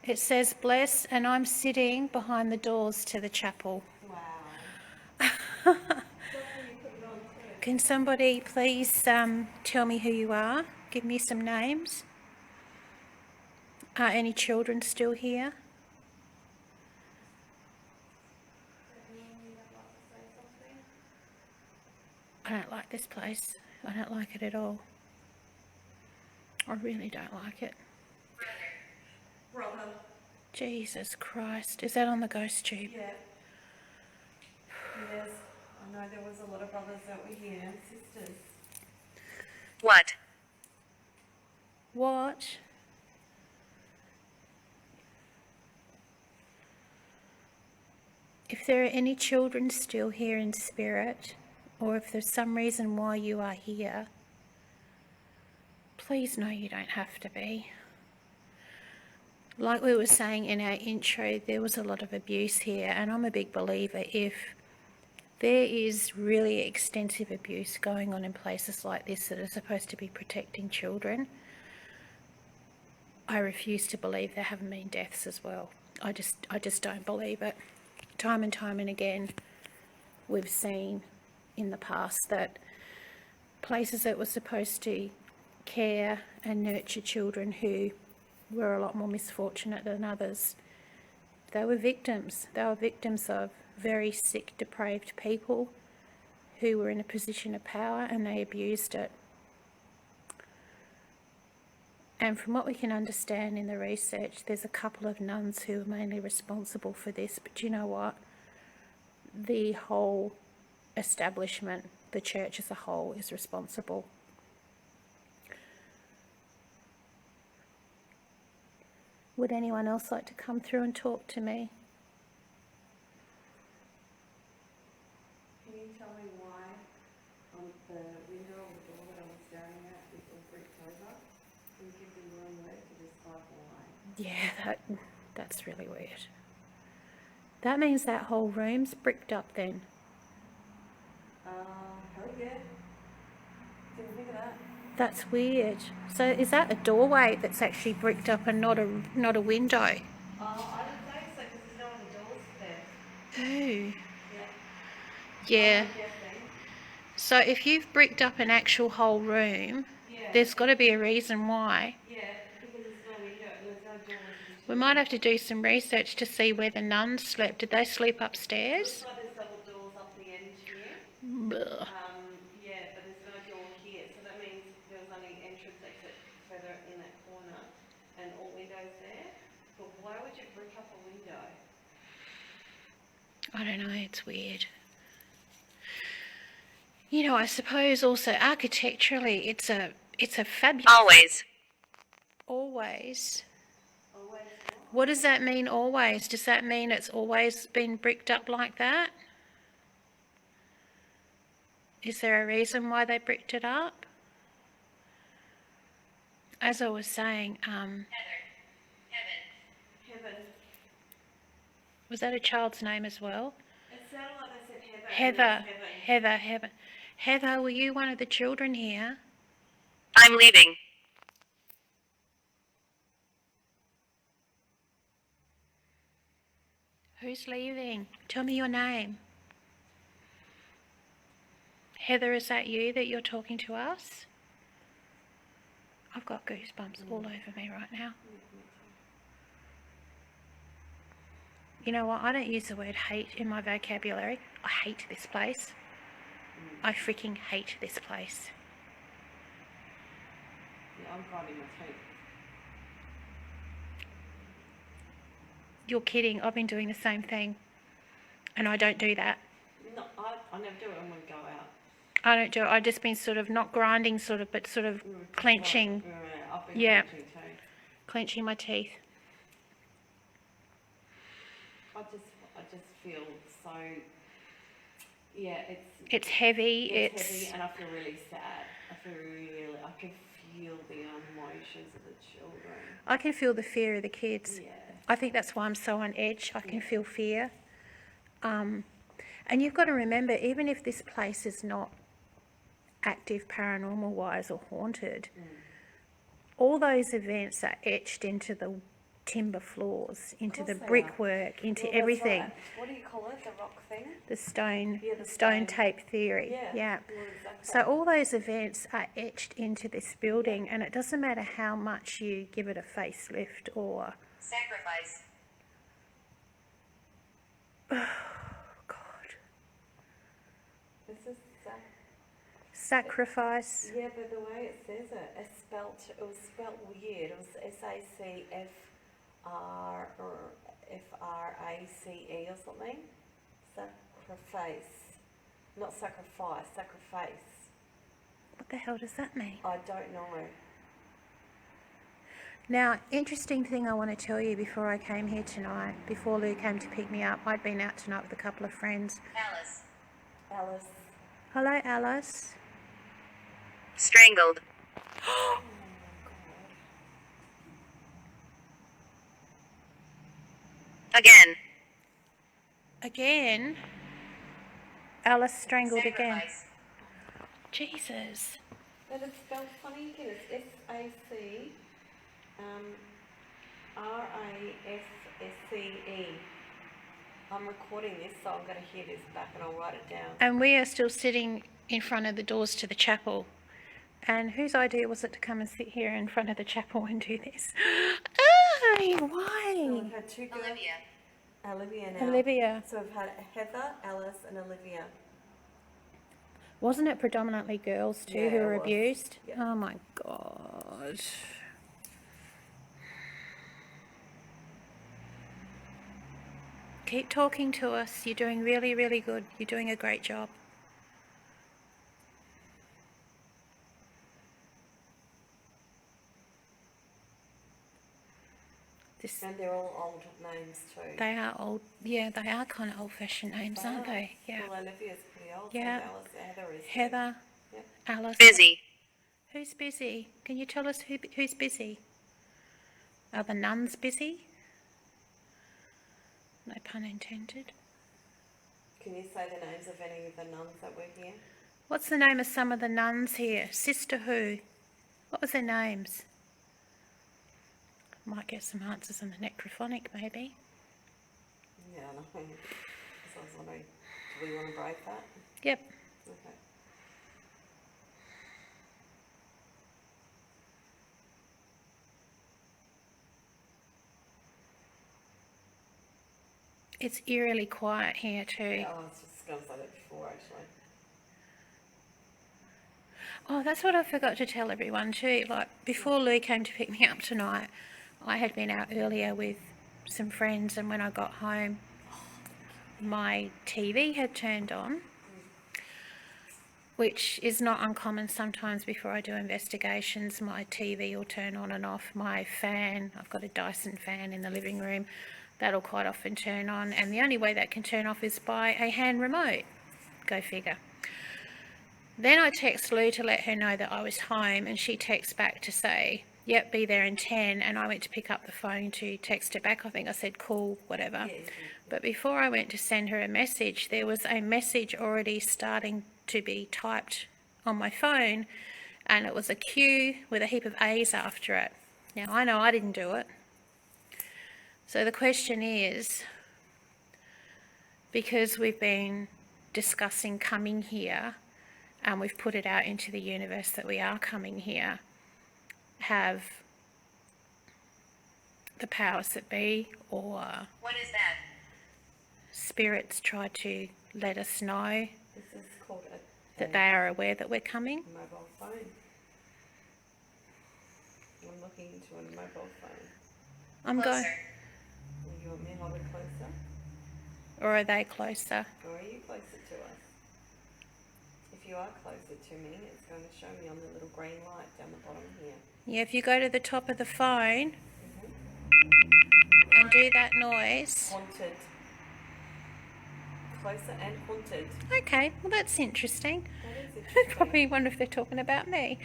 It says bless, and I'm sitting behind the doors to the chapel. Wow. Can somebody please tell me who you are? Give me some names. Are any children still here? I don't like this place. I don't like it at all. I really don't like it. Brother. Jesus Christ. Is that on the ghost tube? Yeah. Yes. I know there was a lot of brothers that were here and sisters. What? What? If there are any children still here in spirit, or if there's some reason why you are here, please know you don't have to be. Like we were saying in our intro, there was a lot of abuse here, and I'm a big believer if there is really extensive abuse going on in places like this that are supposed to be protecting children, I refuse to believe there haven't been deaths as well. I just don't believe it. Time and again, we've seen in the past that places that were supposed to care and nurture children who were a lot more misfortunate than others, they were victims. They were victims of very sick, depraved people who were in a position of power, and they abused it. And from what we can understand in the research, there's a couple of nuns who are mainly responsible for this. But you know what? The whole establishment, the church as a whole, is responsible. Would anyone else like to come through and talk to me? Can you tell me why on the window or the door that I was staring at is all bricked over? Can you give me one word to describe why? Yeah, that's really weird. That means that whole room's bricked up then. Hell yeah. Didn't think of that. That's weird. So is that a doorway that's actually bricked up and not a window? I don't think so because there's no other doors there. Ooh. Yeah. Yeah. So if you've bricked up an actual whole room, there's got to be a reason why. Yeah, because there's no window, there's no door. We might have to do some research to see where the nuns slept. Did they sleep upstairs? Looks like there's double doors up the end here. Ugh. Yeah, but there's no door here, so that means there was only entrance exit further in that corner and all windows there. But why would you brick up a window? I don't know, it's weird. You know, I suppose also architecturally it's a fabulous... Always. Always? Always What does that mean, always? Does that mean it's always been bricked up like that? Is there a reason why they bricked it up? As I was saying, Heaven. was that a child's name as well? It sounded like they said Heather. Heather. Heather, were you one of the children here? I'm leaving. Who's leaving? Tell me your name. Heather, is that you that you're talking to us? I've got goosebumps all over me right now. You know what? I don't use the word hate in my vocabulary. I hate this place. I freaking hate this place. Yeah, I'm grinding my teeth. You're kidding. I've been doing the same thing. And I don't do that. No, I never do it when we go out. I don't do it. I've just been sort of not grinding but sort of clenching. I've been Yeah. clenching too. Clenching my teeth. I just feel so, yeah, It's heavy. it's heavy and I feel really sad. I can feel the emotions of the children. I can feel the fear of the kids. Yeah. I think that's why I'm so on edge. I can feel fear. And you've got to remember, even if this place is not active paranormal-wise or haunted, all those events are etched into timber floors, into Of the course they are. brickwork, into Well, that's everything. right. What do you call it? The rock thing? The stone, Yeah, the stone stone. tape theory. Yeah. Well, exactly. So all those events are etched into this building, and it doesn't matter how much you give it a facelift or, Sacrifice. God, This is sacrifice. yeah, but the way it says it was spelt weird. It was Safrace or something. Sacrifice. Not sacrifice, sacrifice. What the hell does that mean? I don't know. Now, interesting thing I want to tell you before I came here tonight, before Lou came to pick me up, I'd been out tonight with a couple of friends. Alice. Hello, Alice. Strangled. Oh my Again. Again. Alice strangled again. Sacrifice. Jesus. god. But it's spelled funny again. It's SAC RAFSCE. I'm recording this, so I'm going to hear this back and I'll write it down. And we are still sitting in front of the doors to the chapel. And whose idea was it to come and sit here in front of the chapel and do this? Oh, So why? we've had two girls. Olivia now. Olivia. So we've had Heather, Alice and Olivia. Wasn't it predominantly girls too Yeah, who were it was. abused? Yeah. Oh my God. Keep talking to us. You're doing really, really good. You're doing a great job. And they're all old names too. They are old, yeah, they are kind of old-fashioned names, aren't they? Yeah. Well, Olivia's pretty old. Yeah. So Heather is. Heather, Yep. Alice. Busy. Who's busy? Can you tell us who's busy? Are the nuns busy? No pun intended. Can you say the names of any of the nuns that were here? What's the name of some of the nuns here? Sister who? What was their names? Might get some answers on the necrophonic, maybe. Yeah, I know. So I was wondering, do we want to break that? Yep. Okay. It's eerily quiet here too. Yeah, I was just going to say that before, actually. Oh, that's what I forgot to tell everyone too. Like, before Lou came to pick me up tonight, I had been out earlier with some friends, and when I got home, my TV had turned on, which is not uncommon. Sometimes before I do investigations, my TV will turn on and off. My fan, I've got a Dyson fan in the living room, that'll quite often turn on, and the only way that can turn off is by a hand remote. Go figure. Then I text Lou to let her know that I was home, and she texts back to say, yep, be there in 10, and I went to pick up the phone to text her back. I think I said cool, whatever. Yes. But before I went to send her a message, there was a message already starting to be typed on my phone, and it was a Q with a heap of A's after it. Now, I know I didn't do it. So the question is, because we've been discussing coming here, and we've put it out into the universe that we are coming here, have the powers that be or What is that? spirits tried to let us know This is called that they are aware that we're coming? mobile phone. I'm looking into a mobile phone. I'm going, Closer. You want me to hold it closer? or are they closer? Or are you closer to us? If you are closer to me, it's going to show me on the little green light down the bottom here. Yeah, if you go to the top of the phone and do that noise. Haunted. Closer and haunted. Okay, well that's interesting. That is I interesting. probably wonder if they're talking about me.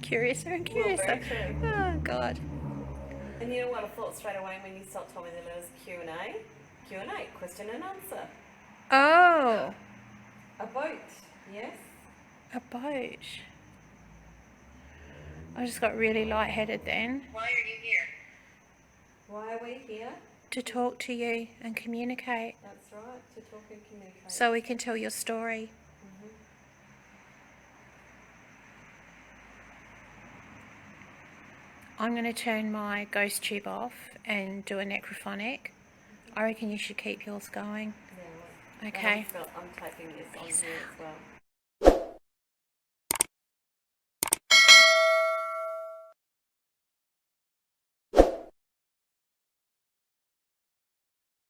Curiouser and curiouser. very true. Oh, God. And you know what I thought straight away when you told me that it was Q&A? Q&A, question and answer. Oh, A boat, yes? a boat. I just got really lightheaded then. Why are you here? Why are we here? To talk to you and communicate That's right, to talk and communicate. so we can tell your story. Mhm. I'm going to turn my ghost tube off and do a necrophonic. I reckon you should keep yours going. Yeah, Okay. I'm typing this on here as well.